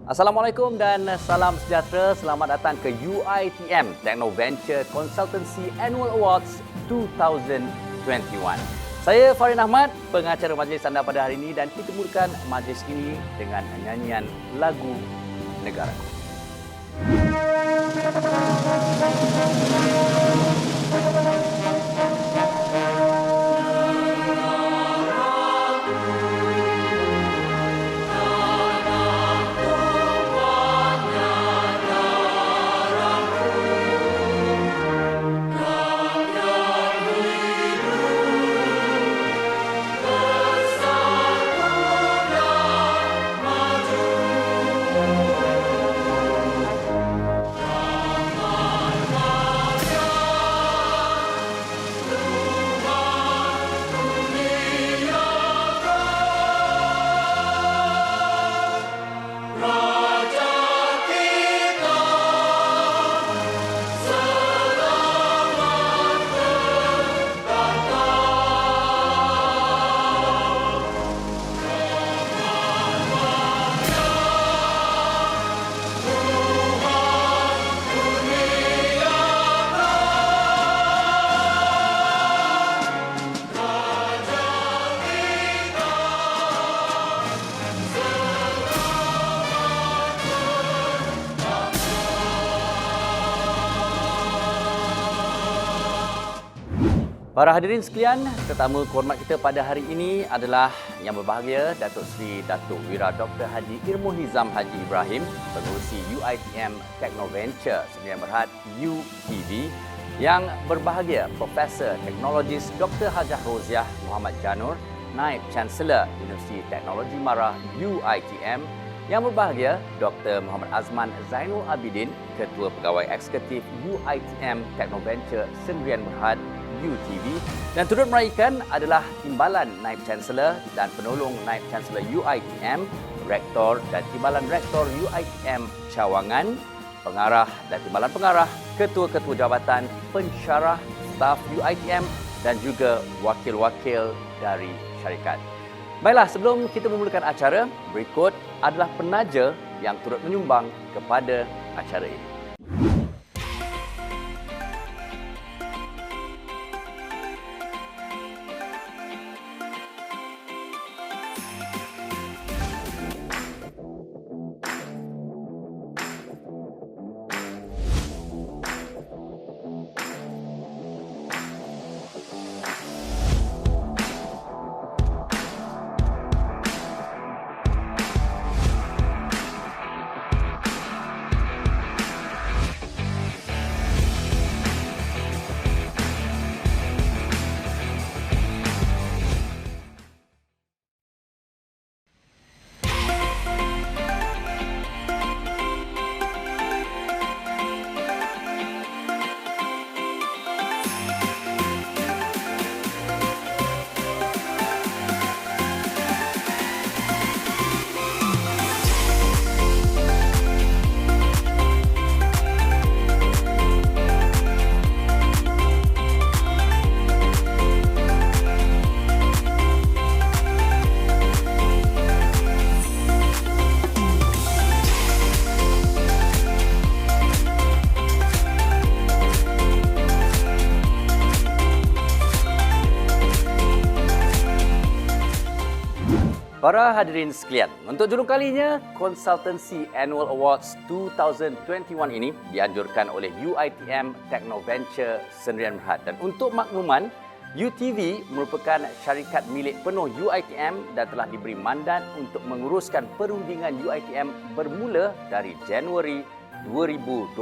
Assalamualaikum dan salam sejahtera. Selamat datang ke UiTM Technoventure Consultancy Annual Awards 2021. Saya Farin Ahmad, pengacara majlis anda pada hari ini, dan kita mulakan majlis ini dengan nyanyian lagu negara. Para hadirin sekalian, tetamu kehormat kita pada hari ini adalah Yang Berbahagia Datuk Seri Datuk Wira Dr. Haji Irmu Hizam Haji Ibrahim, pengerusi UiTM Technoventure Sdn Bhd UTV. Yang Berbahagia Profesor Teknologis Dr. Hajah Roziah Muhammad Janur, Naib Chancellor Universiti Teknologi Mara UiTM. Yang Berbahagia Dr. Muhammad Azman Zainul Abidin, Ketua Pegawai Eksekutif UiTM Technoventure Sdn Bhd UTV, dan turut meraihkan adalah Timbalan Naib Chancellor dan Penolong Naib Chancellor UiTM, Rektor dan Timbalan Rektor UiTM Cawangan, Pengarah dan Timbalan Pengarah, Ketua-Ketua Jabatan Pensyarah, Staf UiTM dan juga wakil-wakil dari syarikat. Baiklah, sebelum kita memulakan acara, berikut adalah penaja yang turut menyumbang kepada acara ini. Para hadirin sekalian, untuk julung kalinya, Consultancy Annual Awards 2021 ini dianjurkan oleh UiTM Technoventure Sdn Bhd. Dan untuk makluman, UTV merupakan syarikat milik penuh UiTM dan telah diberi mandat untuk menguruskan perundingan UiTM bermula dari Januari 2021.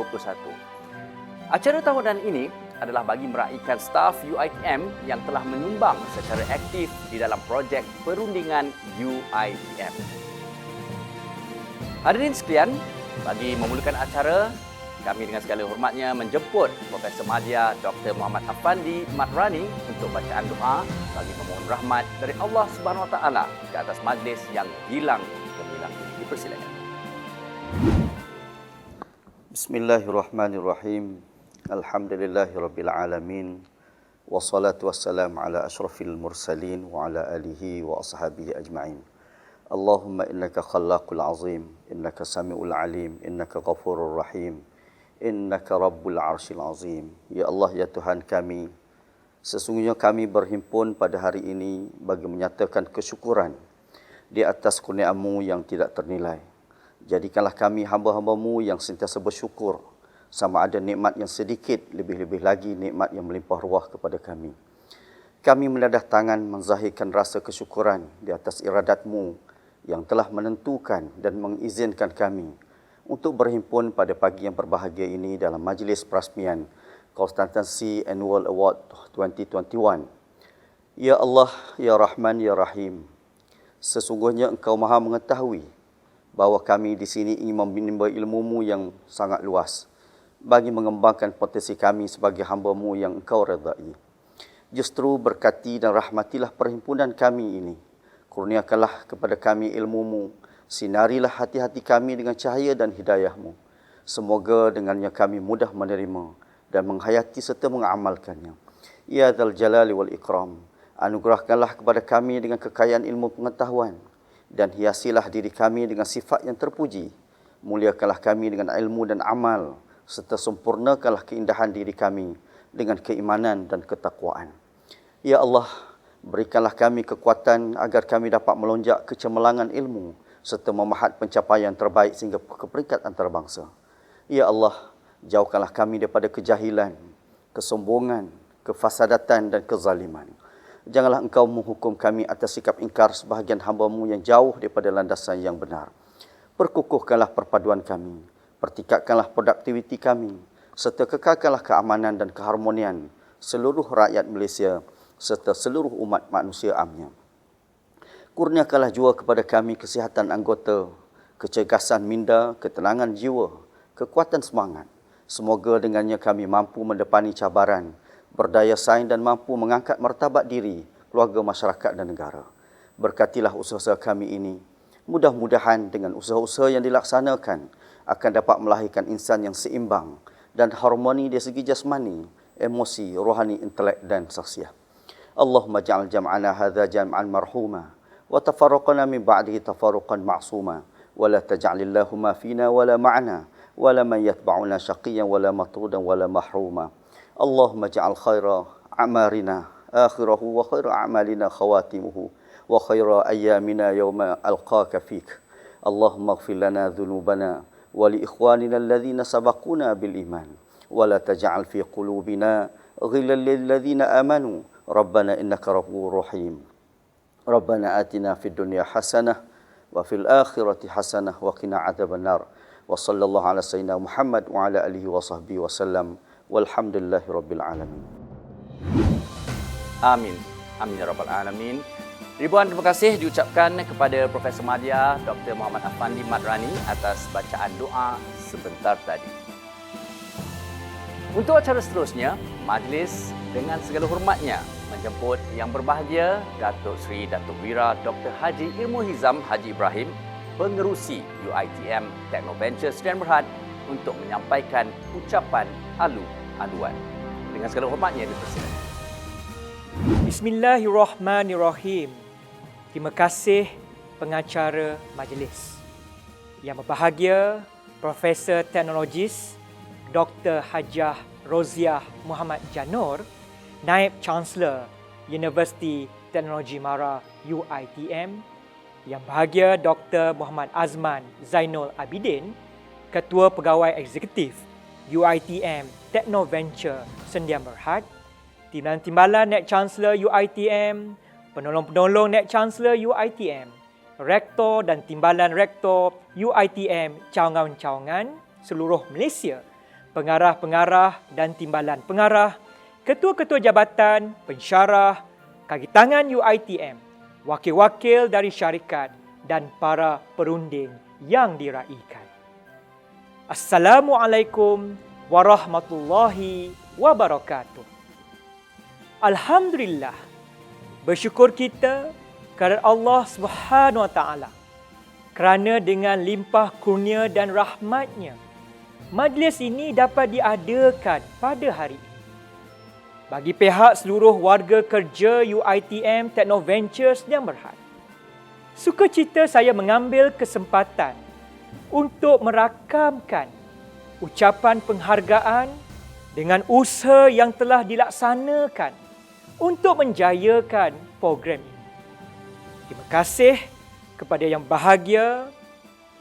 Acara tahunan ini adalah bagi meraihkan staf UiTM yang telah menyumbang secara aktif di dalam projek perundingan UiTM. Hadirin sekalian, bagi memulakan acara, kami dengan segala hormatnya menjemput Profesor Madya Dr. Muhammad Afandi Matrani untuk bacaan doa bagi memohon rahmat dari Allah Subhanahu Wa Taala ke atas majlis yang hilang gemilang. Dipersilakan. Bismillahirrahmanirrahim. Alhamdulillahirabbil alamin. Wassalatu wassalamu ala asyrafil mursalin wa ala alihi wa ashabihi ajma'in. Allahumma innaka khallaqul azim, innaka sami'ul alim, innaka ghafurur rahim, innaka rabbul arsyil azim. Ya Allah, ya Tuhan kami, sesungguhnya kami berhimpun pada hari ini bagi menyatakan kesyukuran di atas kurnia-Mu yang tidak ternilai. Jadikanlah kami hamba-hamba-Mu yang sentiasa bersyukur, sama ada nikmat yang sedikit, lebih-lebih lagi nikmat yang melimpah ruah kepada kami. Kami menadah tangan menzahirkan rasa kesyukuran di atas iradat-Mu yang telah menentukan dan mengizinkan kami untuk berhimpun pada pagi yang berbahagia ini dalam majlis perasmian Consultancy Annual Award 2021. Ya Allah, Ya Rahman, Ya Rahim, sesungguhnya Engkau Maha mengetahui bahawa kami di sini ingin menimba ilmu-Mu yang sangat luas bagi mengembangkan potensi kami sebagai hamba-Mu yang Engkau redai. Justru berkati dan rahmatilah perhimpunan kami ini. Kurniakanlah kepada kami ilmu-Mu, sinarilah hati-hati kami dengan cahaya dan hidayah-Mu. Semoga dengannya kami mudah menerima dan menghayati serta mengamalkannya. Ya Dzal Jalali wal Ikram, anugerahkanlah kepada kami dengan kekayaan ilmu pengetahuan dan hiasilah diri kami dengan sifat yang terpuji. Muliakanlah kami dengan ilmu dan amal, serta sempurnakanlah keindahan diri kami dengan keimanan dan ketakwaan. Ya Allah, berikanlah kami kekuatan agar kami dapat melonjak ke cemerlangan ilmu serta memahat pencapaian terbaik sehingga ke peringkat antarabangsa. Ya Allah, jauhkanlah kami daripada kejahilan, kesombongan, kefasadatan dan kezaliman. Janganlah Engkau menghukum kami atas sikap ingkar sebahagian hamba-Mu yang jauh daripada landasan yang benar. Perkukuhkanlah perpaduan kami, pertingkatkanlah produktiviti kami, serta kekalkanlah keamanan dan keharmonian seluruh rakyat Malaysia serta seluruh umat manusia amnya. Kurniakanlah jua kepada kami kesihatan anggota, kecergasan minda, ketenangan jiwa, kekuatan semangat. Semoga dengannya kami mampu mendepani cabaran, berdaya saing dan mampu mengangkat martabat diri, keluarga, masyarakat dan negara. Berkatilah usaha-usaha kami ini. Mudah-mudahan dengan usaha-usaha yang dilaksanakan akan dapat melahirkan insan yang seimbang dan harmoni dari segi jasmani, emosi, rohani, intelek dan saksiah. Allahumma ja'al jam'ana hadha jam'an marhuma wa tafarraqana min ba'dihi tafarruqan ma'suma wa la taj'alillahuma fina wa la ma'ana wa la man yatba'una syaqiyan wa la matrudan wa la mahruma. Allahumma ja'al khaira amarina akhirahu wa khaira a'malina khawatimuhu wa khaira ayyamina yawma alqaka fik. Allahumma ighfir lana dhunubana wa li ikhwanina alladhina sabaquna bil iman wa la taj'al fi qulubina ghillan lil ladzina amanu Rabbana innaka ghafurur rahim. Rabbana atina fid dunya hasanah wa fil akhirati hasanah wa qina adzabannar. Wa sallallahu ala sayyidina Muhammad wa ala alihi wa sahbihi wasallam. Walhamdulillahi rabbil alamin. Amin. Amin ya rabbal alamin. Ribuan terima kasih diucapkan kepada Profesor Madya Dr. Muhammad Afandi Madrani atas bacaan doa sebentar tadi. Untuk acara seterusnya, majlis dengan segala hormatnya menjemput yang berbahagia Datuk Seri Datuk Wira Dr. Haji Irmuhizam Haji Ibrahim, pengerusi UiTM Technoventure Sdn Bhd untuk menyampaikan ucapan alu-aluan. Dengan segala hormatnya dipersilakan. Bismillahirrahmanirrahim. Terima kasih pengacara majlis. Yang berbahagia Profesor Teknologis Dr. Hajah Roziah Muhammad Janur, Naib Chancellor Universiti Teknologi Mara UiTM. Yang bahagia Dr. Muhammad Azman Zainul Abidin, Ketua Pegawai Eksekutif UiTM Technoventure Sdn Bhd, Timbalan Naib Chancellor UiTM, Penolong-penolong Naib Chancellor UiTM, Rektor dan Timbalan Rektor UiTM cawangan-cawangan seluruh Malaysia, pengarah-pengarah dan timbalan pengarah, ketua-ketua jabatan, pensyarah, kaki tangan UiTM, wakil-wakil dari syarikat dan para perunding yang diraikan. Assalamualaikum warahmatullahi wabarakatuh. Alhamdulillah, bersyukur kita kepada Allah Subhanahu Wa Taala kerana dengan limpah kurnia dan rahmatnya, majlis ini dapat diadakan pada hari ini. Bagi pihak seluruh warga kerja UiTM Technoventure Sdn Bhd, Sukacita saya mengambil kesempatan untuk merakamkan ucapan penghargaan dengan usaha yang telah dilaksanakan untuk menjayakan program ini. Terima kasih kepada Yang Bahagia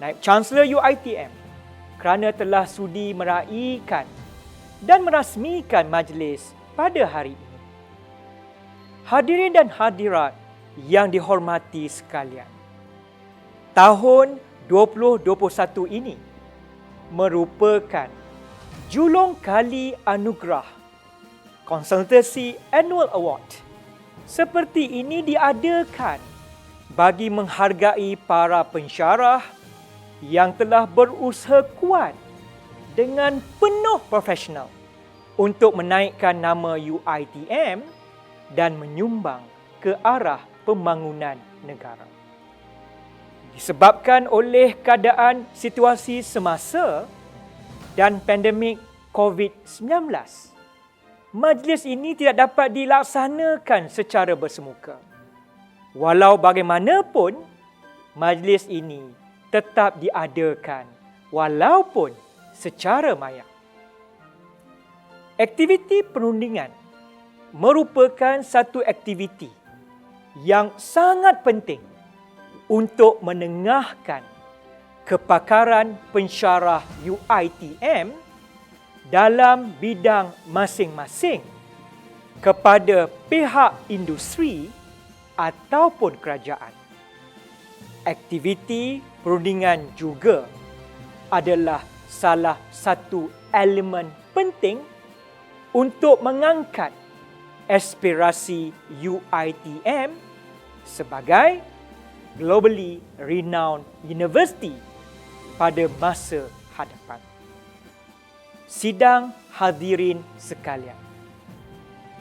Naib Chancellor UiTM kerana telah sudi meraihkan dan merasmikan majlis pada hari ini. Hadirin dan hadirat yang dihormati sekalian, tahun 2021 ini merupakan julung kali anugerah Konsultasi Annual Award seperti ini diadakan bagi menghargai para pensyarah yang telah berusaha kuat dengan penuh profesional untuk menaikkan nama UiTM dan menyumbang ke arah pembangunan negara. Disebabkan oleh keadaan situasi semasa dan pandemik COVID-19, majlis ini tidak dapat dilaksanakan secara bersemuka. Walau bagaimanapun, majlis ini tetap diadakan walaupun secara maya. Aktiviti perundingan merupakan satu aktiviti yang sangat penting untuk menengahkan kepakaran pensyarah UiTM dalam bidang masing-masing kepada pihak industri ataupun kerajaan. Aktiviti perundingan juga adalah salah satu elemen penting untuk mengangkat aspirasi UiTM sebagai globally renowned university pada masa hadapan. Sidang hadirin sekalian,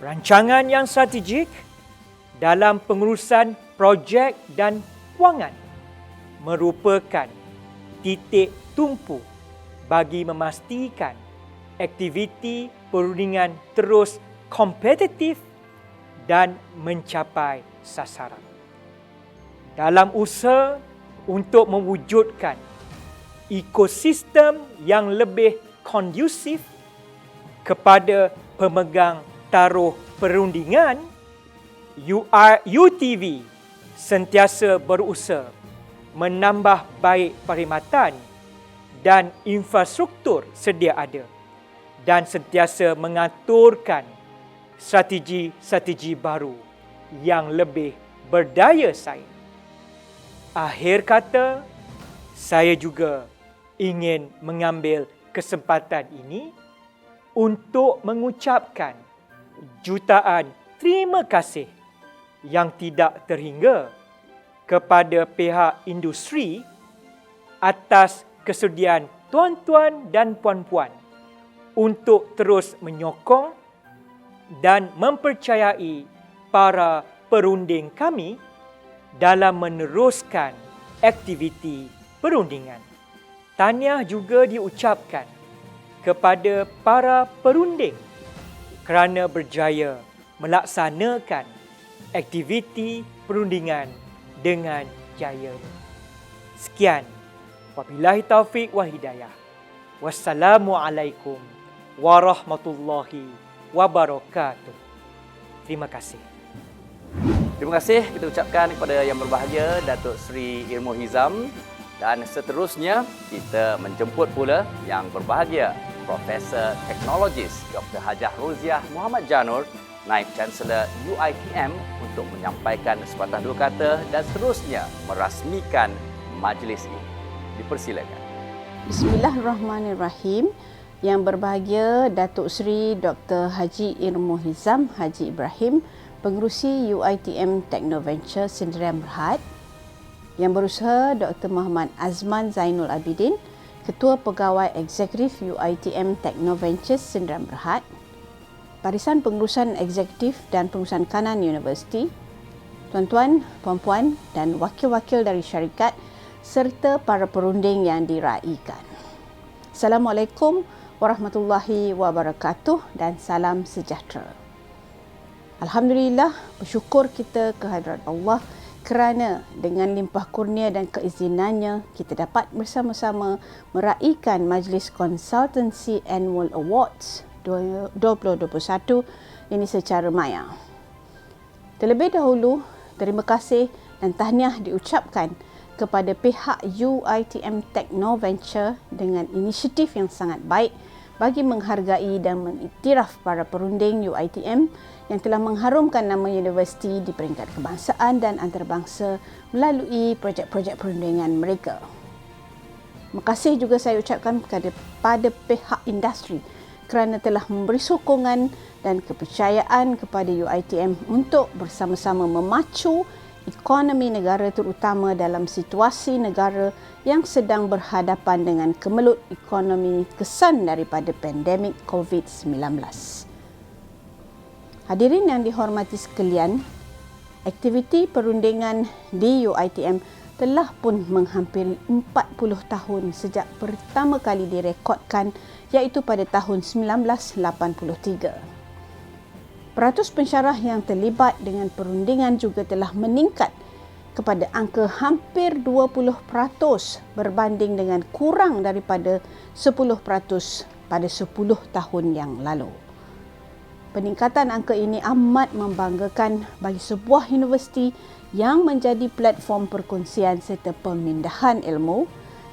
rancangan yang strategik dalam pengurusan projek dan kewangan merupakan titik tumpu bagi memastikan aktiviti perundingan terus kompetitif dan mencapai sasaran. Dalam usaha untuk mewujudkan ekosistem yang lebih kondusif kepada pemegang taruh perundingan, UTV sentiasa berusaha menambah baik perkhidmatan dan infrastruktur sedia ada dan sentiasa mengaturkan strategi-strategi baru yang lebih berdaya saing. Akhir kata, saya juga ingin mengambil kesempatan ini untuk mengucapkan jutaan terima kasih yang tidak terhingga kepada pihak industri atas kesudian tuan-tuan dan puan-puan untuk terus menyokong dan mempercayai para perunding kami dalam meneruskan aktiviti perundingan. Tahniah juga diucapkan kepada para perunding kerana berjaya melaksanakan aktiviti perundingan dengan jaya. Sekian. Wabillahi taufiq wal hidayah. Wassalamualaikum warahmatullahi wabarakatuh. Terima kasih. Terima kasih kita ucapkan kepada Yang Berbahagia Datuk Seri Irmohizam, dan seterusnya kita menjemput pula Yang Berbahagia Profesor Teknologis Dr. Hajah Roziah Muhammad Janur, Naib Chancellor UiTM, untuk menyampaikan sepatah dua kata dan seterusnya merasmikan majlis ini. Dipersilakan. Bismillahirrahmanirrahim. Yang Berbahagia Datuk Seri Dr. Haji Irmohizam Haji Ibrahim, Pengerusi UiTM Technoventure Sdn Berhad. Yang Berusaha Dr. Muhammad Azman Zainul Abidin, Ketua Pegawai Eksekutif UiTM Technoventure Sdn Berhad. Barisan Pengurusan Eksekutif dan Pengurusan Kanan Universiti, tuan-tuan, puan-puan dan wakil-wakil dari syarikat serta para perunding yang diraikan. Assalamualaikum warahmatullahi wabarakatuh dan salam sejahtera. Alhamdulillah, bersyukur kita kehadrat Allah kerana dengan limpah kurnia dan keizinannya, kita dapat bersama-sama meraihkan Majlis Konsultansi Annual Awards 2021 ini secara maya. Terlebih dahulu, terima kasih dan tahniah diucapkan kepada pihak UiTM Technoventure dengan inisiatif yang sangat baik bagi menghargai dan mengiktiraf para perunding UiTM yang telah mengharumkan nama universiti di peringkat kebangsaan dan antarabangsa melalui projek-projek perundingan mereka. Terima kasih juga saya ucapkan pada pihak industri kerana telah memberi sokongan dan kepercayaan kepada UiTM untuk bersama-sama memacu ekonomi negara terutama dalam situasi negara yang sedang berhadapan dengan kemelut ekonomi kesan daripada pandemik COVID-19. Hadirin yang dihormati sekalian, aktiviti perundingan di UiTM telah pun menghampiri 40 tahun sejak pertama kali direkodkan, iaitu pada tahun 1983. Peratus pensyarah yang terlibat dengan perundingan juga telah meningkat kepada angka hampir 20% berbanding dengan kurang daripada 10% pada 10 tahun yang lalu. Peningkatan angka ini amat membanggakan bagi sebuah universiti yang menjadi platform perkongsian serta pemindahan ilmu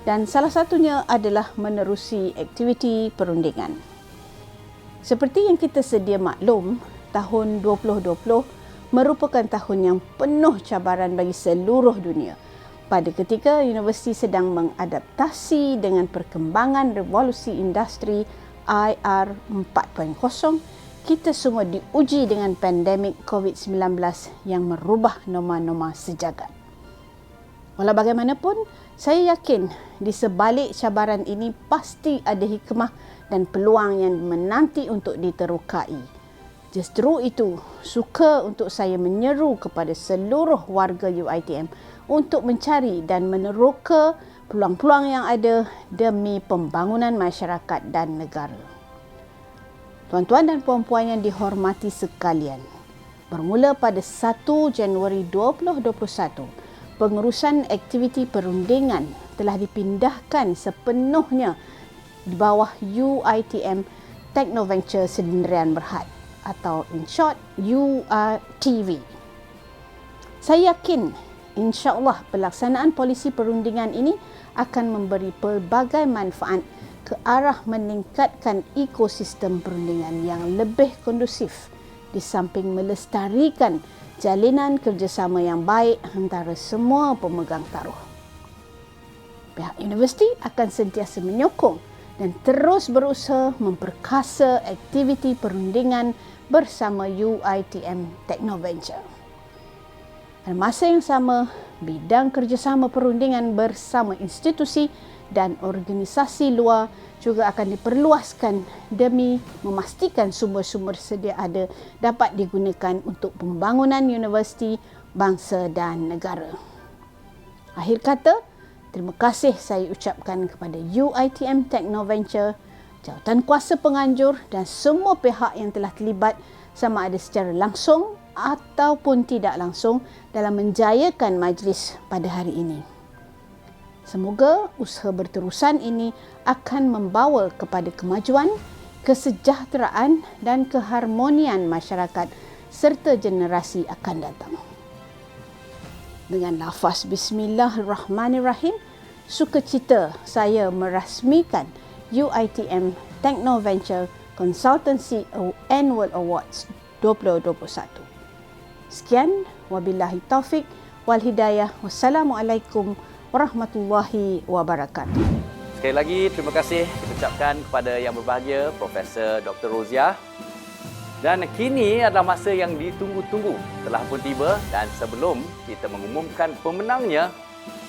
dan salah satunya adalah menerusi aktiviti perundingan. Seperti yang kita sedia maklum, tahun 2020 merupakan tahun yang penuh cabaran bagi seluruh dunia. Pada ketika universiti sedang mengadaptasi dengan perkembangan revolusi industri IR 4.0, kita semua diuji dengan pandemik COVID-19 yang merubah norma-norma sejagat. Walau bagaimanapun, saya yakin di sebalik cabaran ini pasti ada hikmah dan peluang yang menanti untuk diterokai. Justru itu, suka untuk saya menyeru kepada seluruh warga UiTM untuk mencari dan meneroka peluang-peluang yang ada demi pembangunan masyarakat dan negara. Tuan-tuan dan puan-puan yang dihormati sekalian, bermula pada 1 Januari 2021, pengurusan aktiviti perundingan telah dipindahkan sepenuhnya di bawah UiTM Technoventure Sdn Bhd atau in short UiTV. Saya yakin insya-Allah pelaksanaan polisi perundingan ini akan memberi pelbagai manfaat ke arah meningkatkan ekosistem perundingan yang lebih kondusif di samping melestarikan jalinan kerjasama yang baik antara semua pemegang taruh. Pihak universiti akan sentiasa menyokong dan terus berusaha memperkasa aktiviti perundingan bersama UiTM Technoventure. Pada masa yang sama, bidang kerjasama perundingan bersama institusi dan organisasi luar juga akan diperluaskan demi memastikan sumber-sumber sedia ada dapat digunakan untuk pembangunan universiti, bangsa dan negara. Akhir kata, terima kasih saya ucapkan kepada UiTM Technoventure, jawatan kuasa penganjur dan semua pihak yang telah terlibat sama ada secara langsung ataupun tidak langsung dalam menjayakan majlis pada hari ini. Semoga usaha berterusan ini akan membawa kepada kemajuan, kesejahteraan dan keharmonian masyarakat serta generasi akan datang. Dengan lafaz Bismillahirrahmanirrahim, sukacita saya merasmikan UiTM Technoventure Consultancy Annual Awards 2021. Sekian, wabillahi taufik wal hidayah. Wassalamualaikum warahmatullahi wabarakatuh. Sekali lagi, terima kasih kita ucapkan kepada yang berbahagia Profesor Dr. Roziah. Dan kini adalah masa yang ditunggu-tunggu telah pun tiba dan sebelum kita mengumumkan pemenangnya,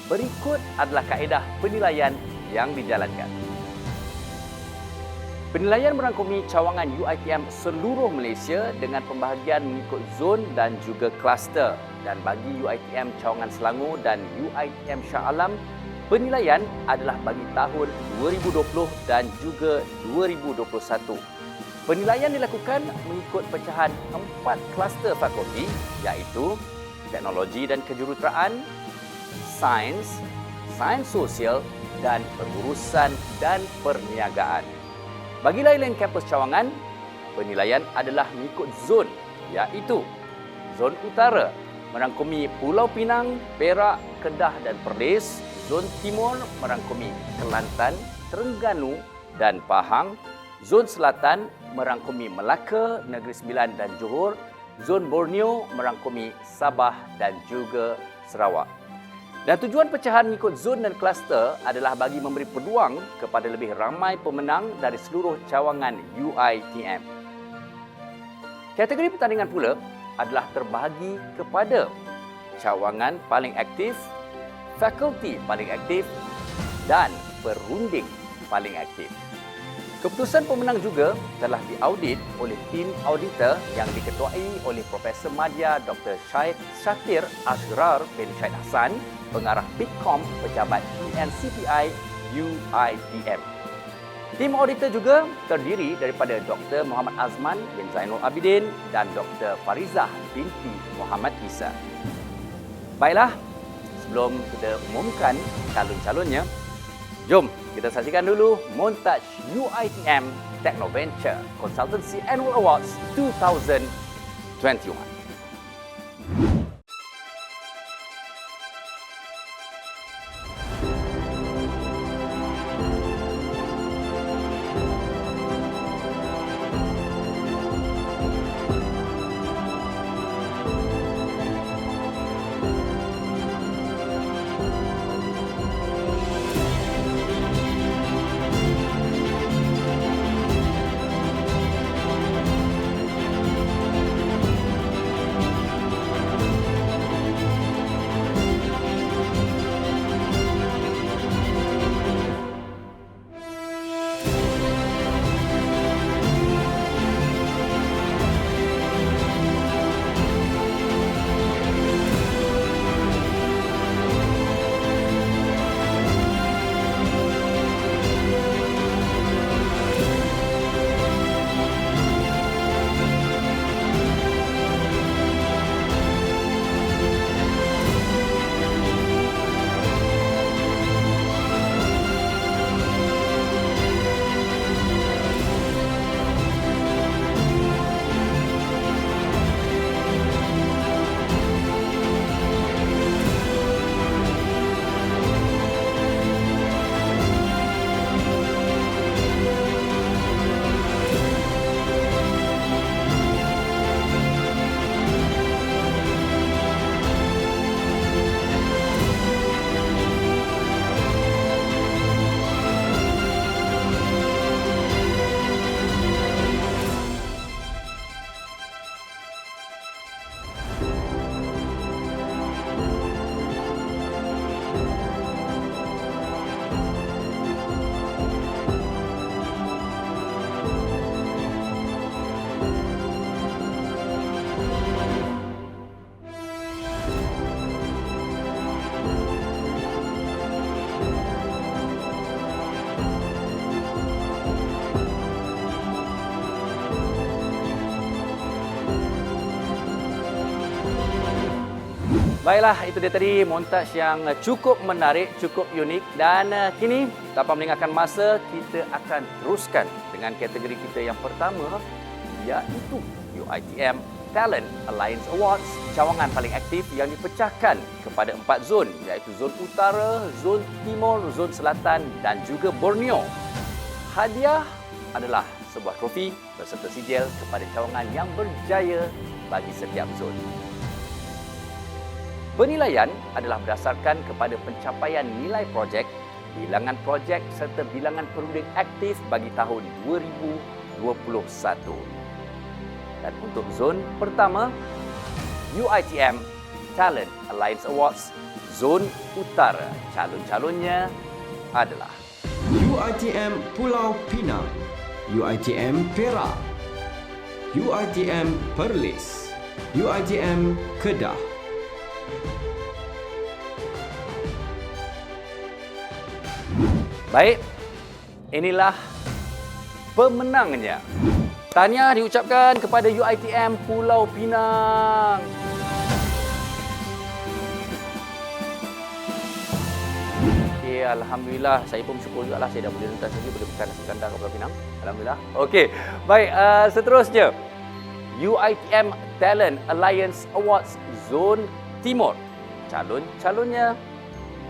berikut adalah kaedah penilaian yang dijalankan. Penilaian merangkumi cawangan UiTM seluruh Malaysia dengan pembahagian mengikut zon dan juga kluster. Dan bagi UiTM Cawangan Selangor dan UiTM Shah Alam, penilaian adalah bagi tahun 2020 dan juga 2021. Penilaian dilakukan mengikut pecahan 4 kluster fakulti iaitu teknologi dan kejuruteraan, sains, sains sosial dan pengurusan dan perniagaan. Bagi lain-lain kampus cawangan, penilaian adalah mengikut zon, iaitu Zon Utara merangkumi Pulau Pinang, Perak, Kedah dan Perlis. Zon Timur merangkumi Kelantan, Terengganu dan Pahang. Zon Selatan merangkumi Melaka, Negeri Sembilan dan Johor. Zon Borneo merangkumi Sabah dan juga Sarawak. Dan tujuan pecahan mengikut zon dan kluster adalah bagi memberi peluang kepada lebih ramai pemenang dari seluruh cawangan UiTM. Kategori pertandingan pula adalah terbahagi kepada cawangan paling aktif, fakulti paling aktif dan perunding paling aktif. Keputusan pemenang juga telah diaudit oleh tim auditor yang diketuai oleh Profesor Madya Dr. Syed Shakir Asghar bin Syed Hassan, pengarah Bitkom Pejabat UNCPI UiTM. Tim auditor juga terdiri daripada Dr. Muhammad Azman bin Zainul Abidin dan Dr. Farizah binti Muhammad Isa. Baiklah, sebelum kita umumkan calon-calonnya, jom kita saksikan dulu montaj UiTM Technoventure Consultancy Annual Awards 2021. Baiklah, itu dia tadi montaj yang cukup menarik, cukup unik dan kini tanpa melengahkan masa, kita akan teruskan dengan kategori kita yang pertama, iaitu UiTM Talent Alliance Awards, cawangan paling aktif yang dipecahkan kepada 4 zon, iaitu Zon Utara, Zon Timur, Zon Selatan dan juga Borneo. Hadiah adalah sebuah trofi berserta sijil kepada cawangan yang berjaya bagi setiap zon. Penilaian adalah berdasarkan kepada pencapaian nilai projek, bilangan projek serta bilangan perunding aktif bagi tahun 2021. Dan untuk zon pertama, UiTM Talent Alliance Awards, Zon Utara. Calon-calonnya adalah UiTM Pulau Pinang, UiTM Perak, UiTM Perlis, UiTM Kedah. Baik, inilah pemenangnya. Tahniah diucapkan kepada UiTM Pulau Pinang. Okey, alhamdulillah saya pun bersyukur jugalah saya dah boleh rentas lagi boleh makan nasi kandar ke Pulau Pinang. Alhamdulillah. Okey. Baik, seterusnya UiTM Talent Alliance Awards Zone Timur. Calon-calonnya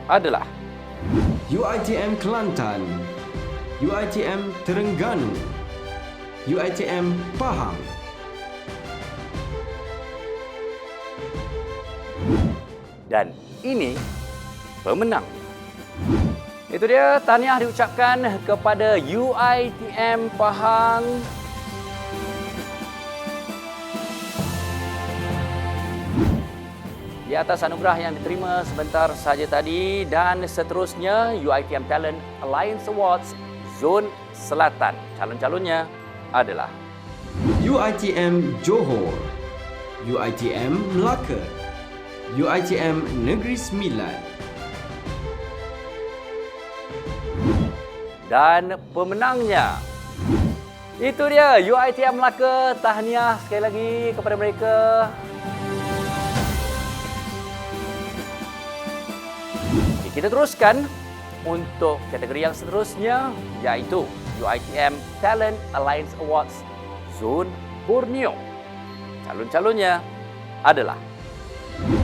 adalah UiTM Kelantan, UiTM Terengganu, UiTM Pahang. dan ini pemenang. Itu dia, tahniah diucapkan kepada UiTM Pahang. Di atas anugerah yang diterima sebentar saja tadi, dan seterusnya UiTM Talent Alliance Awards Zon Selatan. Calon-calonnya adalah UiTM Johor, UiTM Melaka, UiTM Negeri Sembilan. Dan pemenangnya, itu dia UiTM Melaka. Tahniah sekali lagi kepada mereka. Kita teruskan untuk kategori yang seterusnya, iaitu UiTM Talent Alliance Awards Zone Borneo. Calon-calonnya adalah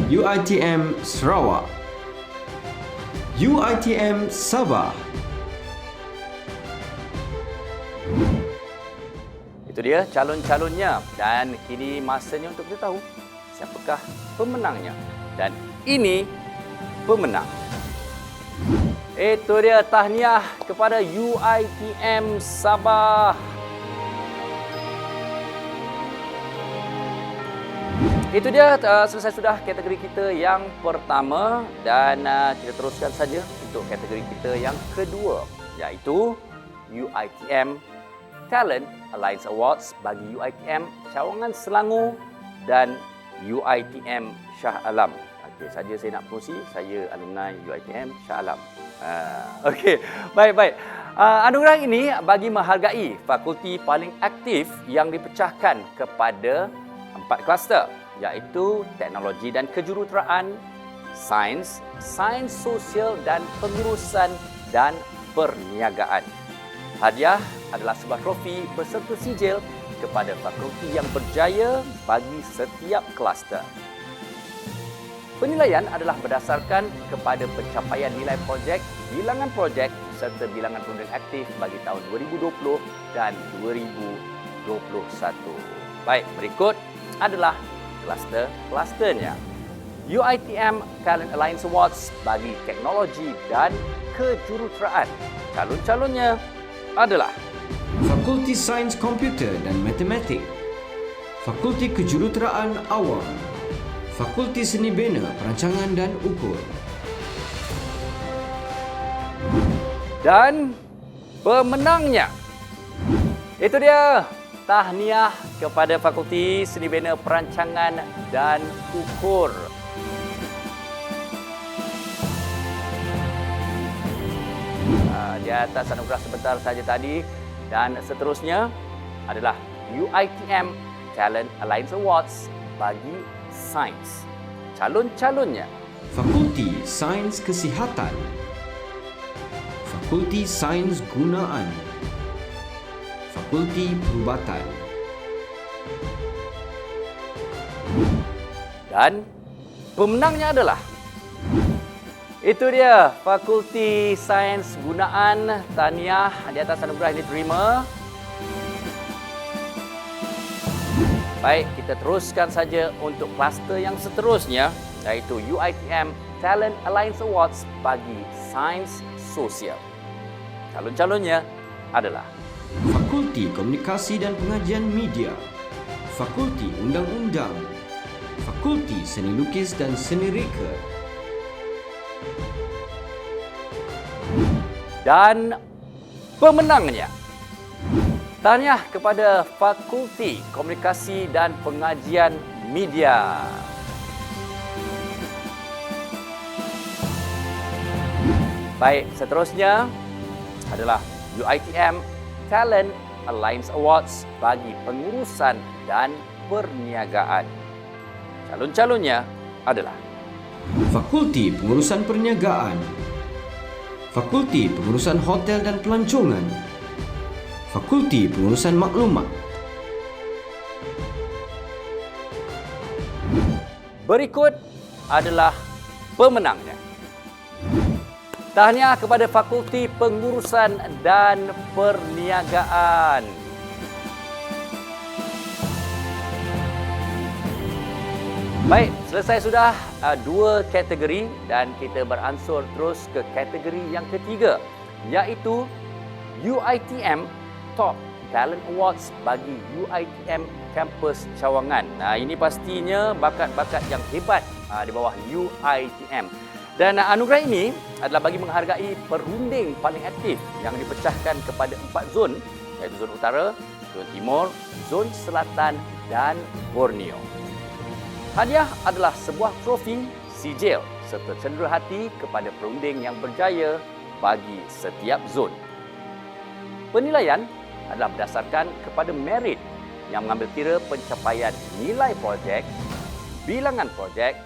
UiTM Sarawak, UiTM Sabah. Itu dia calon-calonnya, dan kini masanya untuk kita tahu siapakah pemenangnya. Dan ini pemenang. Itu dia, tahniah kepada UiTM Sabah. Itu dia, selesai sudah kategori kita yang pertama, dan kita teruskan saja untuk kategori kita yang kedua, iaitu UiTM Talent Alliance Awards bagi UiTM Cawangan Selangor dan UiTM Shah Alam. Okey, saja saya nak promosi, saya alumni UiTM Shah Alam. Okey, baik. Anugerah ini bagi menghargai fakulti paling aktif yang dipecahkan kepada 4 kluster, iaitu teknologi dan kejuruteraan, sains, sains sosial dan pengurusan dan perniagaan. Hadiah adalah sebuah trofi berserta sijil kepada fakulti yang berjaya bagi setiap kluster. Penilaian adalah berdasarkan kepada pencapaian nilai projek, bilangan projek serta bilangan pengguna aktif bagi tahun 2020 dan 2021. Baik, berikut adalah kluster-klusternya. UiTM Talent Alliance Awards bagi teknologi dan kejuruteraan. Calon-calonnya adalah Fakulti Sains Komputer dan Matematik, Fakulti Kejuruteraan Awam, Fakulti Seni Bina, Perancangan dan Ukur. Dan pemenangnya, itu dia, tahniah kepada Fakulti Seni Bina, Perancangan dan Ukur. Di atas anugerah sebentar saja tadi, dan seterusnya adalah UiTM Talent Alliance Awards bagi sains. Calon-calonnya, Fakulti Sains Kesihatan, Fakulti Sains Gunaan, Fakulti Perubatan. dan pemenangnya adalah, itu dia, Fakulti Sains Gunaan. Tahniah di atas anugerah yang diterima. Baik, kita teruskan saja untuk kluster yang seterusnya, iaitu UiTM Talent Alliance Awards bagi sains sosial. Calon-calonnya adalah Fakulti Komunikasi dan Pengajian Media, Fakulti Undang-Undang, Fakulti Seni Lukis dan Seni Reka. Dan pemenangnya, tahniah kepada Fakulti Komunikasi dan Pengajian Media. Baik, seterusnya adalah UiTM Talent Alliance Awards bagi pengurusan dan perniagaan. Calon-calonnya adalah Fakulti Pengurusan Perniagaan, Fakulti Pengurusan Hotel dan Pelancongan, Fakulti Pengurusan Maklumat. Berikut adalah pemenangnya. Tahniah kepada Fakulti Pengurusan dan Perniagaan. Baik, selesai sudah dua kategori dan kita beransur terus ke kategori yang ketiga, iaitu UiTM Top Talent Awards bagi UiTM Kampus Cawangan. Ini pastinya bakat-bakat yang hebat di bawah UiTM. Dan anugerah ini adalah bagi menghargai perunding paling aktif yang dipecahkan kepada 4 zon, iaitu zon utara, zon timur, zon selatan dan Borneo. Hadiah adalah sebuah trofi, sijil serta cenderahati kepada perunding yang berjaya bagi setiap zon. Penilaian adalah berdasarkan kepada merit yang mengambil kira pencapaian nilai projek, bilangan projek,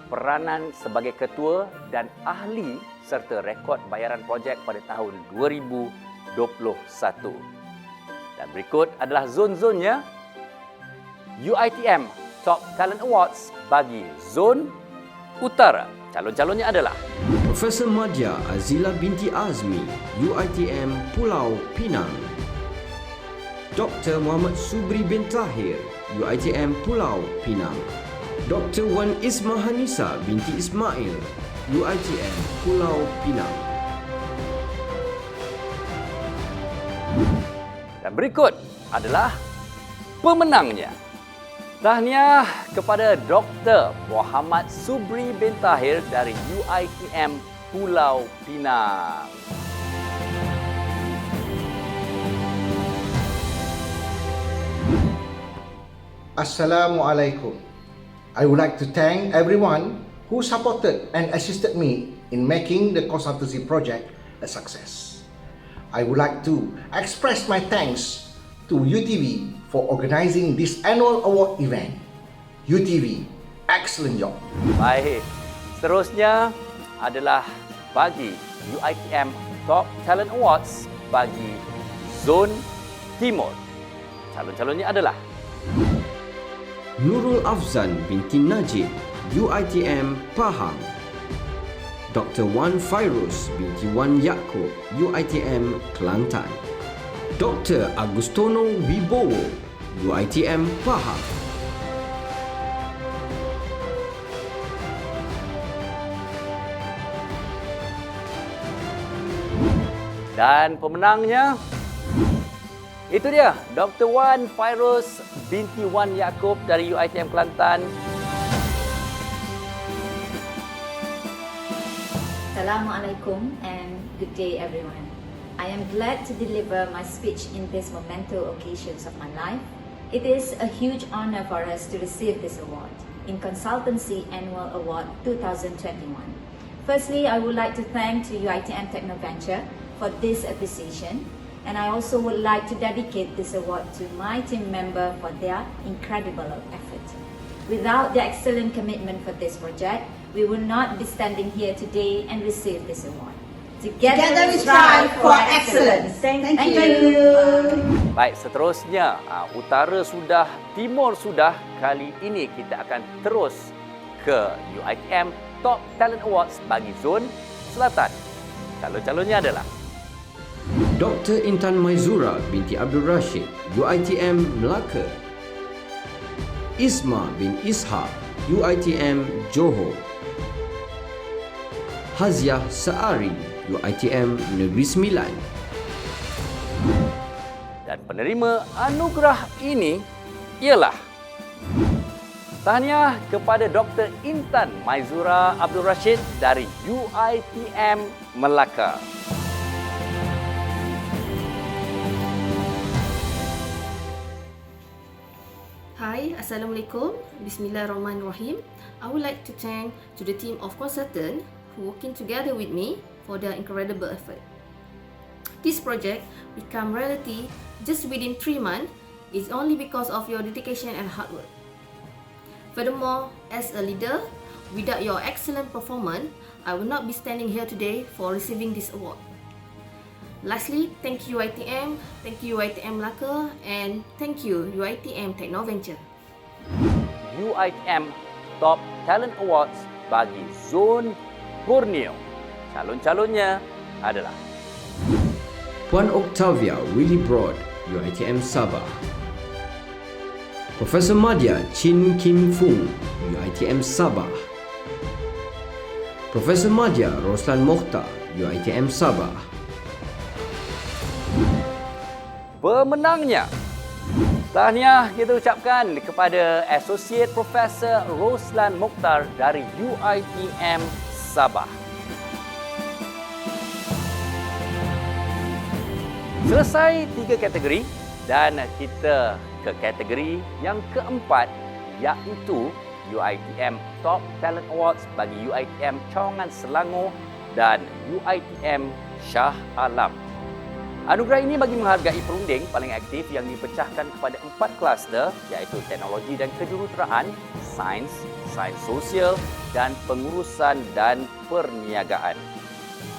peranan sebagai ketua dan ahli serta rekod bayaran projek pada tahun 2021. Dan berikut adalah zon-zonnya. UiTM Top Talent Awards bagi zon utara. Calon-calonnya adalah Profesor Madya Azila binti Azmi, UiTM Pulau Pinang. Dr. Muhammad Subri bin Tahir, UiTM Pulau Pinang. Dr. Wan Isma Hanisa binti Ismail, UiTM Pulau Pinang. Dan berikut adalah pemenangnya. Tahniah kepada Dr. Muhammad Subri bin Tahir dari UiTM Pulau Pinang. Assalamualaikum. I would like to thank everyone who supported and assisted me in making the consultancy project a success. I would like to express my thanks to UTV for organising this annual award event. UTV, excellent job. Baik, seterusnya adalah bagi UiTM Top Talent Awards bagi Zon Timur. Calon-calonnya adalah Nurul Afzan binti Najib, UiTM Pahang. Dr. Wan Fairuz binti Wan Yaakob, UiTM Kelantan. Dr. Agustono Wibowo, UiTM Pahang. dan pemenangnya itu dia Dr. Wan Fairuz binti Wan Yaakob dari UiTM Kelantan. Assalamualaikum and good day everyone. I am glad to deliver my speech in this momentous occasions of my life. It is a huge honor for us to receive this award in Consultancy Annual Award 2021. Firstly, I would like to thank to UiTM Technoventure for this appreciation, and I also would like to dedicate this award to my team member for their incredible effort. Without their excellent commitment for this project, we will not be standing here today and receive this award. Together we strive for excellence. Thank you. Baik, seterusnya utara sudah, timur sudah. Kali ini kita akan terus ke UiTM Top Talent Awards bagi zon selatan. Calon-calonnya adalah Dr. Intan Maizura binti Abdul Rashid, UiTM Melaka. Isma bin Ishaq, UiTM Johor. Haziah Saari, UiTM Negeri Sembilan. dan penerima anugerah ini ialah tahniah kepada Dr. Intan Maizura Abdul Rashid dari UiTM Melaka. Hi, Assalamualaikum. Bismillahirrahmanirrahim. I would like to thank to the team of consultants who working together with me for their incredible effort. This project become reality just within 3 months is only because of your dedication and hard work. Furthermore, as a leader, without your excellent performance, I will not be standing here today for receiving this award. Lastly, thank you UiTM, thank you UiTM Melaka, and thank you UiTM Technoventure. UiTM Top Talent Awards bagi Zon Borneo. Calon-calonnya adalah Puan Octavia Willy Broad, UiTM Sabah. Profesor Madya Chin Kim Fung, UiTM Sabah. Profesor Madya Roslan Mokhtar, UiTM Sabah. pemenangnya. Tahniah kita ucapkan kepada Associate Professor Roslan Mokhtar dari UiTM Sabah. Selesai 3 kategori dan kita ke kategori yang keempat, iaitu UiTM Top Talent Awards bagi UiTM Cawangan Selangor dan UiTM Shah Alam. Anugerah ini bagi menghargai perunding paling aktif yang dipecahkan kepada 4 kluster, iaitu teknologi dan kejuruteraan, sains, sains sosial dan pengurusan dan perniagaan.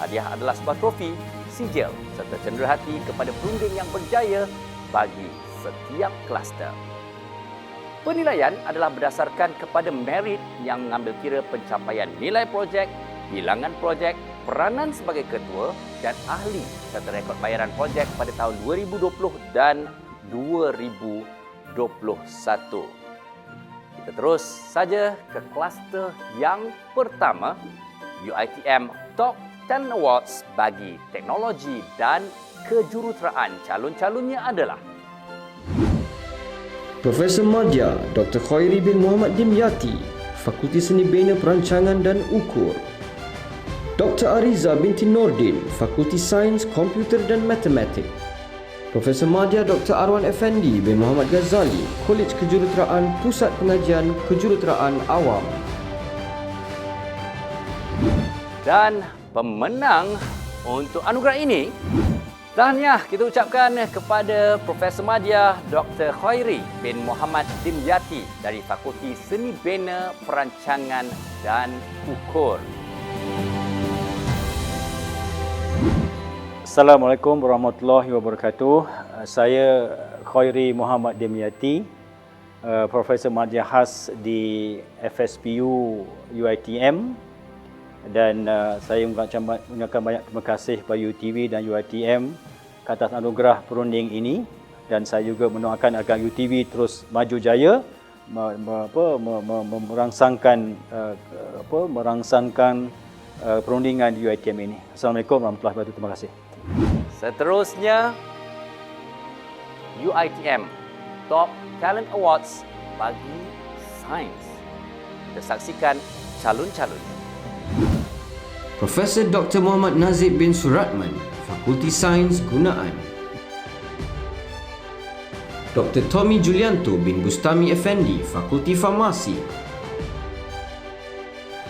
Hadiah adalah sebuah trofi, sijil serta cenderahati kepada perunding yang berjaya bagi setiap kluster. Penilaian adalah berdasarkan kepada merit yang mengambil kira pencapaian nilai projek, bilangan projek, peranan sebagai ketua dan ahli serta rekod bayaran projek pada tahun 2020 dan 2021. Kita terus saja ke kluster yang pertama, UiTM Top Talent Awards bagi teknologi dan kejuruteraan. Calon-calonnya adalah Profesor Madya Dr. Khairi bin Muhammad Dimyati, Fakulti Seni Bina Perancangan dan Ukur. Dr. Ariza binti Nordin, Fakulti Sains Komputer dan Matematik. Profesor Madya Dr. Arwan Effendi bin Muhammad Ghazali, Kolej Kejuruteraan Pusat Pengajian Kejuruteraan Awam. dan pemenang untuk anugerah ini. Tahniah kita ucapkan kepada Profesor Madya Dr. Khairi bin Muhammad Dimyati dari Fakulti Seni Bina Perancangan dan Ukur. Assalamualaikum warahmatullahi wabarakatuh. Saya Khairi Muhammad Dimyati, Profesor Madya khas di FSPU UiTM, dan saya mengucapkan banyak terima kasih kepada UTV dan UiTM ke atas anugerah perunding ini, dan saya juga mendoakan agar UTV terus maju jaya merangsangkan perundingan di UiTM ini. Assalamualaikum warahmatullahi wabarakatuh. Terima kasih. Seterusnya, UiTM Top Talent Awards bagi Sains. Kita saksikan calon-calonnya. Profesor Dr. Muhammad Nazib bin Suratman, Fakulti Sains Gunaan. Dr. Tommy Julianto bin Bustami Effendi, Fakulti Farmasi.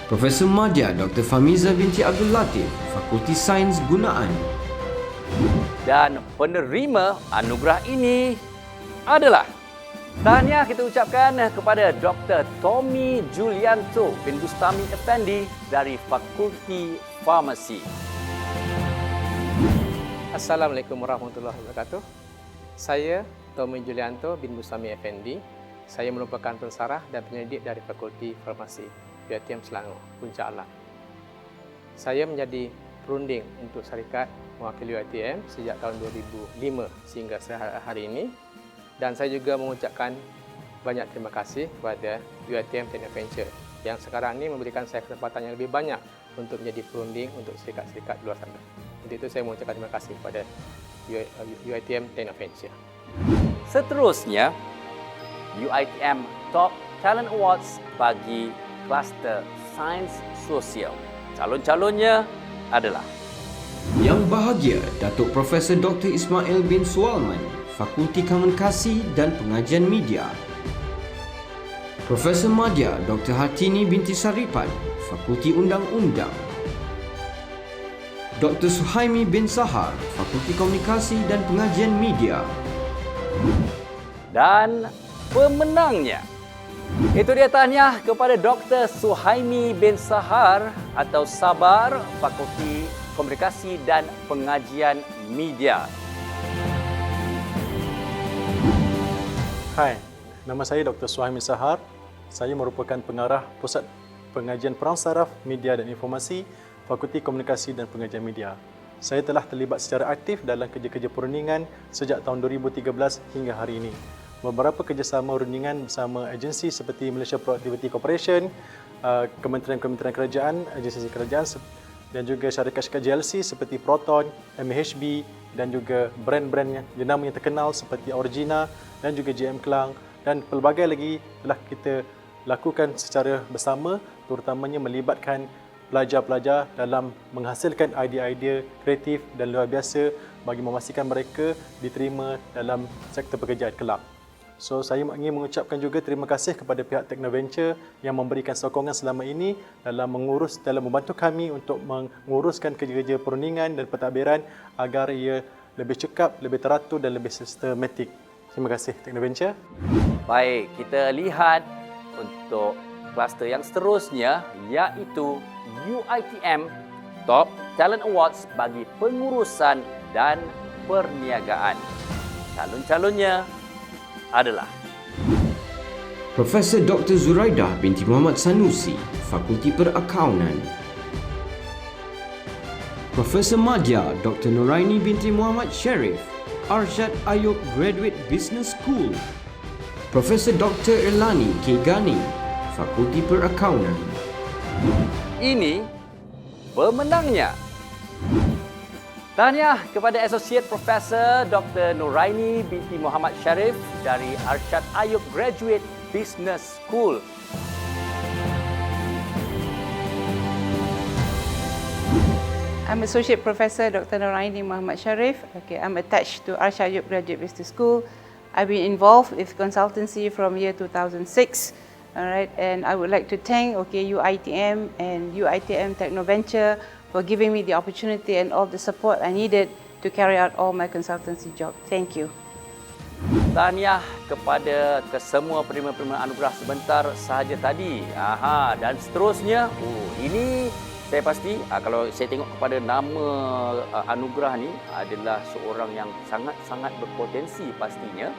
Profesor Madya Dr. Famiza binti Abdul Latif, Fakulti Sains Gunaan. Dan penerima anugerah ini adalah, tahniah kita ucapkan kepada Dr. Tommy Julianto bin Bustami Effendi dari Fakulti Farmasi. Assalamualaikum warahmatullahi wabarakatuh. Saya Tommy Julianto bin Bustami Effendi. Saya merupakan pensarah dan penyelidik dari Fakulti Farmasi UiTM Selangor, Puncak Alam. Saya menjadi perunding untuk syarikat mewakili UiTM sejak tahun 2005 sehingga hari ini. Dan saya juga mengucapkan banyak terima kasih kepada UiTM Technoventure yang sekarang ini memberikan saya kesempatan yang lebih banyak untuk menjadi perunding untuk syarikat-syarikat di luar sana. Untuk itu saya mengucapkan terima kasih kepada UiTM Technoventure. Seterusnya, UiTM Top Talent Awards bagi kluster Sains Sosial. Calon-calonnya adalah Yang bahagia Datuk Profesor Dr. Ismail bin Sualman, Fakulti Komunikasi dan Pengajian Media. Profesor Madya Dr. Hartini binti Saripan, Fakulti Undang-Undang. Dr. Suhaimi bin Sahar, Fakulti Komunikasi dan Pengajian Media. dan pemenangnya Itu dia tahniah kepada Dr. Suhaimi bin Sahar atau Sabar, Fakulti Komunikasi dan Pengajian Media. Hai, nama saya Dr. Suhaimi Sahar. Saya merupakan pengarah Pusat Pengajian Perang Saraf, Media dan Informasi, Fakulti Komunikasi dan Pengajian Media. Saya telah terlibat secara aktif dalam kerja-kerja perundingan sejak tahun 2013 hingga hari ini. Beberapa kerjasama rundingan bersama agensi seperti Malaysia Productivity Corporation, kementerian-kementerian kerajaan, agensi kerajaan dan juga syarikat-syarikat GLC seperti Proton, MHB dan juga brand-brand yang jenama yang terkenal seperti Origina dan juga GM Kelang dan pelbagai lagi telah kita lakukan secara bersama, terutamanya melibatkan pelajar-pelajar dalam menghasilkan idea-idea kreatif dan luar biasa bagi memastikan mereka diterima dalam sektor pekerjaan kelak. So, saya ingin mengucapkan juga terima kasih kepada pihak Technoventure yang memberikan sokongan selama ini dalam membantu kami untuk menguruskan kerja-kerja perundingan dan pentadbiran agar ia lebih cekap, lebih teratur dan lebih sistematik. Terima kasih Technoventure. Baik, kita lihat untuk kluster yang seterusnya iaitu UiTM Top Talent Awards bagi pengurusan dan perniagaan. Calon-calonnya adalah Profesor Dr. Zuraidah binti Muhammad Sanusi, Fakulti Perakaunan. Profesor Madya Dr. Nuraini binti Muhammad Sharif, Arsyad Ayub Graduate Business School. Profesor Dr. Irlani K. Gani, Fakulti Perakaunan. ini pemenangnya. Tahniah kepada Associate Professor Dr. Nuraini binti Muhammad Sharif dari Arsyad Ayub Graduate Business School. I'm Associate Professor Dr. Nuraini Muhammad Sharif. Okay, I'm attached to Arsyad Ayub Graduate Business School. I've been involved with consultancy from year 2006. All right, and I would like to thank UiTM and UiTM Technoventure for giving me the opportunity and all the support I needed to carry out all my consultancy job. Thank you. Tahniah kepada kesemua penerima-penerima anugerah sebentar sahaja tadi. Dan seterusnya, ini saya pasti kalau saya tengok kepada nama anugerah ni adalah seorang yang sangat-sangat berpotensi pastinya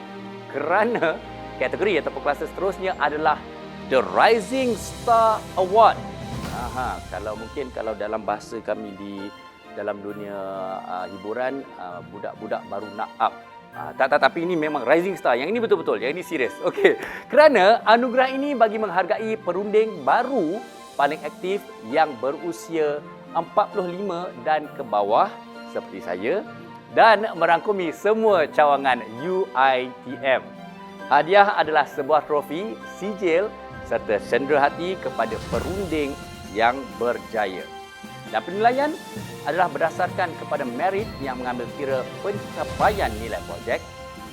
kerana kategori ataupun kluster seterusnya adalah The Rising Star Award. Kalau dalam bahasa kami di dalam dunia hiburan, budak-budak baru nak up. Tapi ini memang Rising Star. Yang ini betul-betul, yang ini serius. Okey. Kerana anugerah ini bagi menghargai perunding baru paling aktif yang berusia 45 dan ke bawah seperti saya dan merangkumi semua cawangan UiTM. Hadiah adalah sebuah trofi, sijil serta cenderahati kepada perunding yang berjaya. Dan penilaian adalah berdasarkan kepada merit yang mengambil kira pencapaian nilai projek,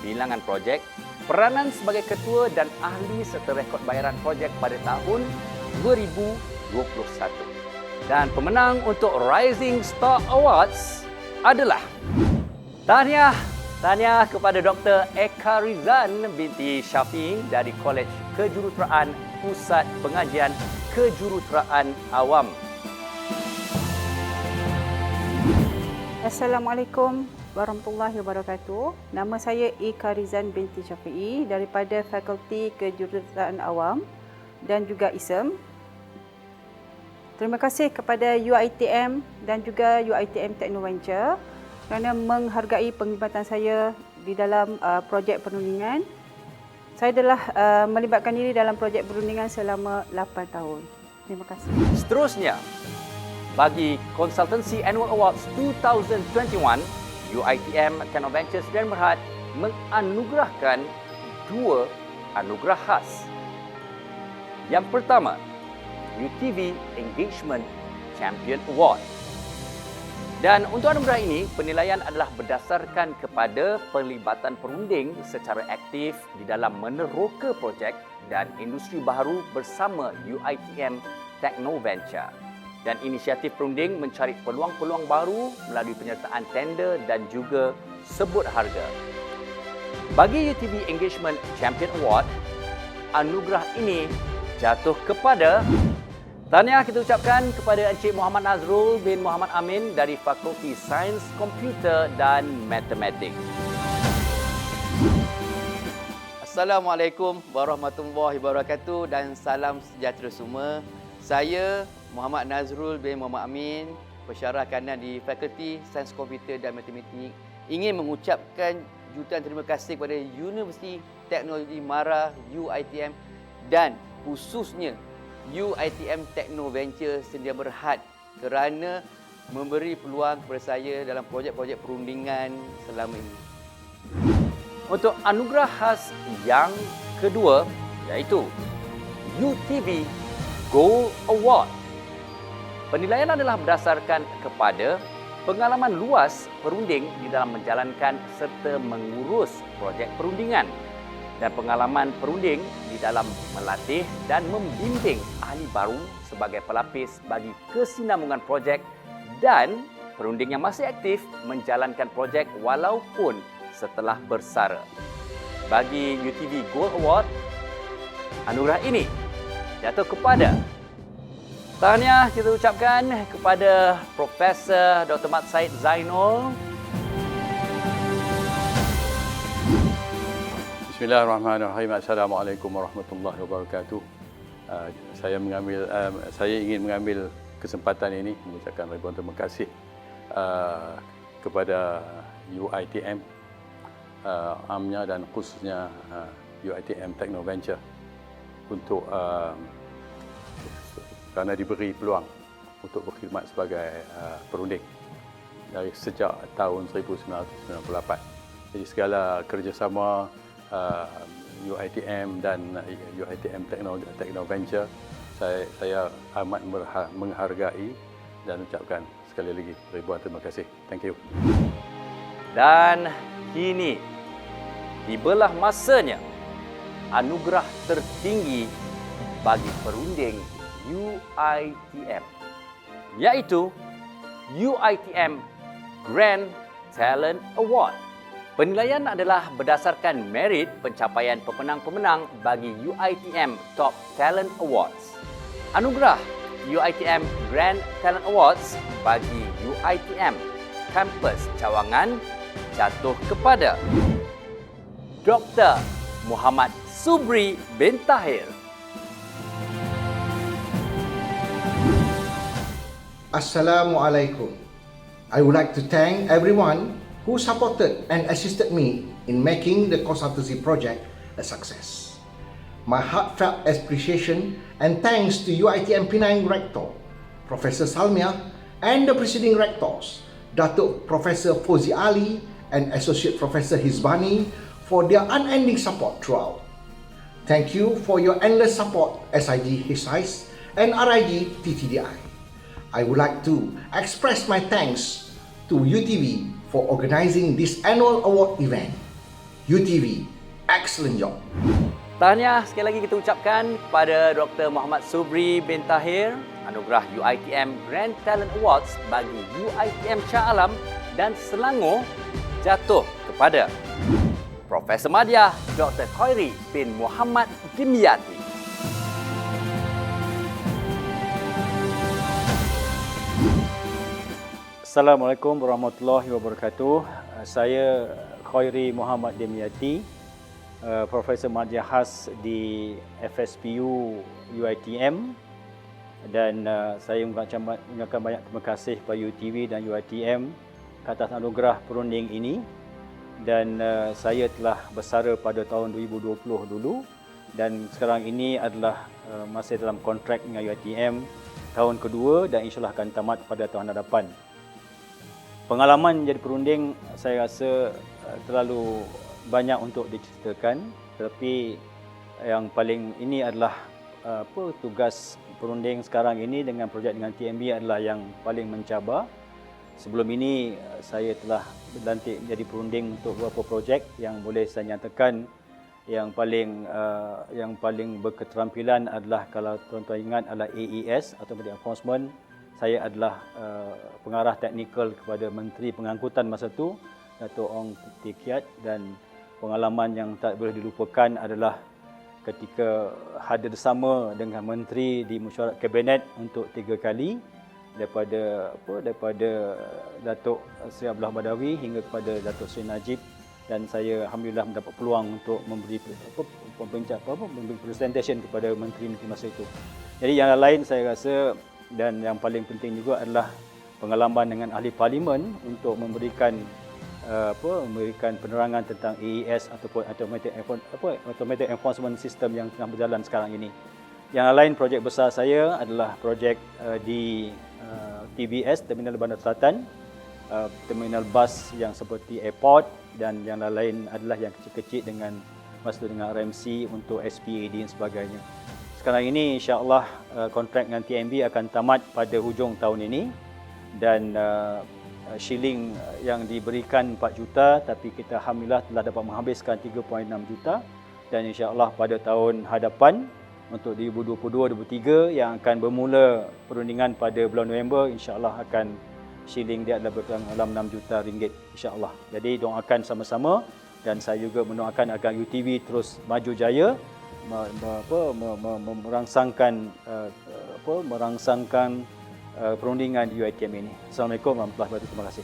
bilangan projek, peranan sebagai ketua dan ahli serta rekod bayaran projek pada tahun 2021. Dan pemenang untuk Rising Star Awards adalah Tahniah kepada Dr. Eka Rizan binti Syafiq dari Kolej Kejuruteraan Pusat Pengajian Kejuruteraan Awam. Assalamualaikum warahmatullahi wabarakatuh. Nama saya Eka Rizan binti Syafiq daripada Fakulti Kejuruteraan Awam dan juga ISEM. Terima kasih kepada UiTM dan juga UiTM Technoventure kerana menghargai penglibatan saya di dalam projek perundingan. Saya telah melibatkan diri dalam projek perundingan selama 8 tahun. Terima kasih. Seterusnya, bagi Consultancy Annual Awards 2021, UiTM Technoventure Sdn Bhd menganugerahkan 2 anugerah khas. Yang pertama, UTV Engagement Champion Award. Dan untuk anugerah ini, penilaian adalah berdasarkan kepada pelibatan perunding secara aktif di dalam meneroka projek dan industri baharu bersama UiTM Technoventure. Dan inisiatif perunding mencari peluang-peluang baru melalui penyertaan tender dan juga sebut harga. Bagi UTV Engagement Champion Award, anugerah ini jatuh kepada... Tahniah kita ucapkan kepada Encik Muhammad Nazrul bin Muhammad Amin dari Fakulti Sains Komputer dan Matematik. Assalamualaikum warahmatullahi wabarakatuh dan salam sejahtera semua. Saya Muhammad Nazrul bin Muhammad Amin, pensyarah kanan di Fakulti Sains Komputer dan Matematik, ingin mengucapkan jutaan terima kasih kepada Universiti Teknologi MARA UiTM dan khususnya UiTM Technoventure Sedia Berhad kerana memberi peluang kepada saya dalam projek-projek perundingan selama ini. Untuk anugerah khas yang kedua iaitu UTV Gold Award. Penilaian adalah berdasarkan kepada pengalaman luas perunding di dalam menjalankan serta mengurus projek perundingan dan pengalaman perunding di dalam melatih dan membimbing ahli baru sebagai pelapis bagi kesinambungan projek dan perunding yang masih aktif menjalankan projek walaupun setelah bersara. Bagi UTV Gold Award, anugerah ini jatuh kepada... Tahniah kita ucapkan kepada Profesor Dr. Mat Said Zainul. Bismillahirrahmanirrahim. Assalamualaikum warahmatullahi wabarakatuh. Saya ingin mengambil kesempatan ini mengucapkan ribuan terima kasih kepada UiTM amnya dan khususnya UiTM Technoventure untuk kerana diberi peluang untuk berkhidmat sebagai perunding dari sejak tahun 1998. Jadi segala kerjasama UiTM dan UiTM Technoventure saya amat menghargai dan ucapkan sekali lagi ribuan terima kasih. Thank you. Dan kini tibalah masanya anugerah tertinggi bagi perunding UiTM, iaitu UiTM Grand Talent Award. Penilaian adalah berdasarkan merit pencapaian pemenang-pemenang bagi UiTM Top Talent Awards. Anugerah UiTM Grand Talent Awards bagi UiTM Kampus Cawangan jatuh kepada Dr. Muhammad Subri bin Tahir. Assalamualaikum. I would like to thank everyone who supported and assisted me in making the consultancy project a success. My heartfelt appreciation and thanks to UiTM Penang Rector, Professor Salmia, and the preceding rectors, Datuk Professor Fauzi Ali and Associate Professor Hizbani, for their unending support throughout. Thank you for your endless support SIG HISIS and RIG TTDI. I would like to express my thanks to UTV for organizing this annual award event. UTV, excellent job. Tahniah sekali lagi kita ucapkan kepada Dr. Muhammad Subri bin Tahir, anugerah UiTM Grand Talent Awards bagi UiTM Shah Alam dan Selangor jatuh kepada Profesor Madya Dr. Khairi bin Muhammad Dimyati. Assalamualaikum warahmatullahi wabarakatuh. Saya Khairi Muhammad Dimyati, Profesor Madya Khas di FSPU UiTM, dan saya mengucapkan banyak terima kasih kepada UTV dan UiTM atas anugerah perunding ini. Dan saya telah bersara pada tahun 2020 dulu dan sekarang ini adalah masih dalam kontrak dengan UiTM tahun kedua dan insyaAllah akan tamat pada tahun hadapan. Pengalaman menjadi perunding saya rasa terlalu banyak untuk diceritakan, tetapi yang paling ini adalah tugas perunding sekarang ini dengan projek dengan TMB adalah yang paling mencabar. Sebelum ini saya telah dilantik menjadi perunding untuk beberapa projek yang boleh saya nyatakan yang paling berketerampilan adalah, kalau tuan-tuan ingat, adalah AES atau Enforcement. Saya adalah pengarah teknikal kepada Menteri Pengangkutan masa itu, Dato' Ong Tee Kiat, dan pengalaman yang tak boleh dilupakan adalah ketika hadir bersama dengan menteri di mesyuarat kabinet untuk 3 kali daripada Datuk Seri Abdullah Badawi hingga kepada Datuk Seri Najib, dan saya alhamdulillah mendapat peluang untuk memberi presentation kepada menteri-menteri masa itu. Jadi yang lain saya rasa, dan yang paling penting juga adalah pengalaman dengan ahli parlimen untuk memberikan penerangan tentang AES ataupun automatic enforcement system yang tengah berjalan sekarang ini. Yang lain projek besar saya adalah projek di TBS, Terminal Bandar Selatan, terminal bas yang seperti airport, dan yang lain adalah yang kecil-kecil dengan RMC untuk SPAD dan sebagainya. Sekarang ini insya-Allah kontrak dengan TMB akan tamat pada hujung tahun ini, dan shilling yang diberikan 4 juta, tapi kita alhamdulillah telah dapat menghabiskan 3.6 juta, dan insya-Allah pada tahun hadapan untuk 2022-2023 yang akan bermula perundingan pada bulan November, insya-Allah akan shilling dia adalah berkurang dalam 6 juta ringgit, insya-Allah. Jadi doakan sama-sama, dan saya juga mendoakan agar UTV terus maju jaya merangsangkan perundingan UiTM ini. Assalamualaikum warahmatullahi wabarakatuh. Terima kasih.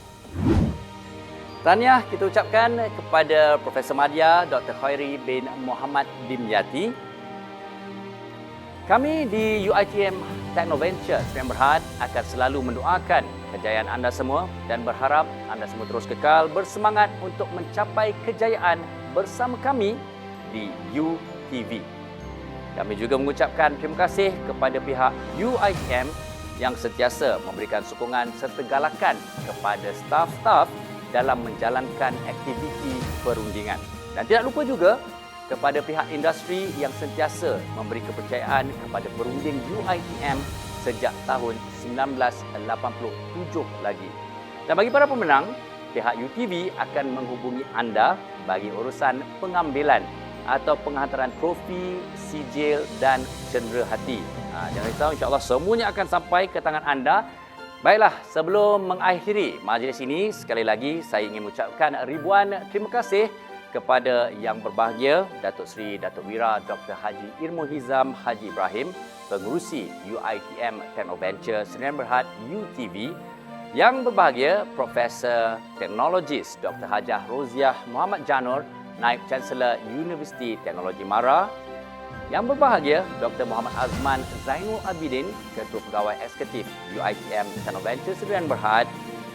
Tahniah kita ucapkan kepada Profesor Madya Dr. Khairi bin Muhammad Dimyati. Kami di UiTM Technoventure Sdn Bhd akan selalu mendoakan kejayaan anda semua dan berharap anda semua terus kekal bersemangat untuk mencapai kejayaan bersama kami di UTV. Kami juga mengucapkan terima kasih kepada pihak UiTM yang sentiasa memberikan sokongan serta galakan kepada staf-staf dalam menjalankan aktiviti perundingan. Dan tidak lupa juga kepada pihak industri yang sentiasa memberi kepercayaan kepada perunding UiTM sejak tahun 1987 lagi. Dan bagi para pemenang, pihak UTV akan menghubungi anda bagi urusan pengambilan atau penghantaran trofi, sijil dan cenderahati. Jangan risau, insya-Allah semuanya akan sampai ke tangan anda. Baiklah, sebelum mengakhiri majlis ini, sekali lagi saya ingin mengucapkan ribuan terima kasih kepada yang berbahagia Datuk Seri Datuk Wira Dr. Haji Irmuhizam Haji Ibrahim, pengerusi UiTM Technoventure Sdn Bhd UTV, yang berbahagia Profesor Teknologis Dr. Hajah Roziah Muhammad Janur, Naib Chancellor Universiti Teknologi Mara, yang berbahagia Dr. Muhammad Azman Zainul Abidin, Ketua Pegawai Eksekutif UiTM Technoventure Sdn Bhd,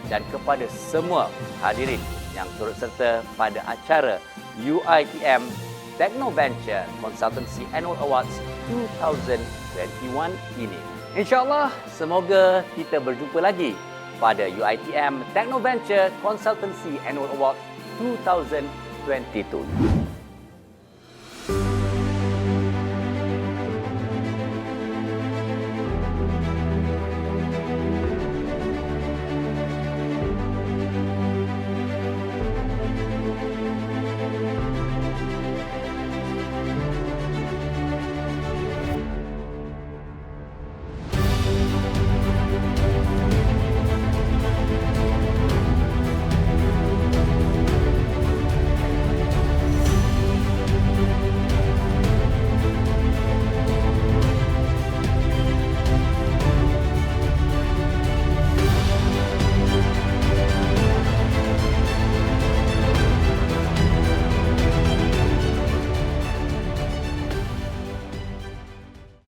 dan kepada semua hadirin yang turut serta pada acara UiTM Technoventure Consultancy Annual Awards 2021 ini. InsyaAllah, semoga kita berjumpa lagi pada UiTM Technoventure Consultancy Annual Awards 2022.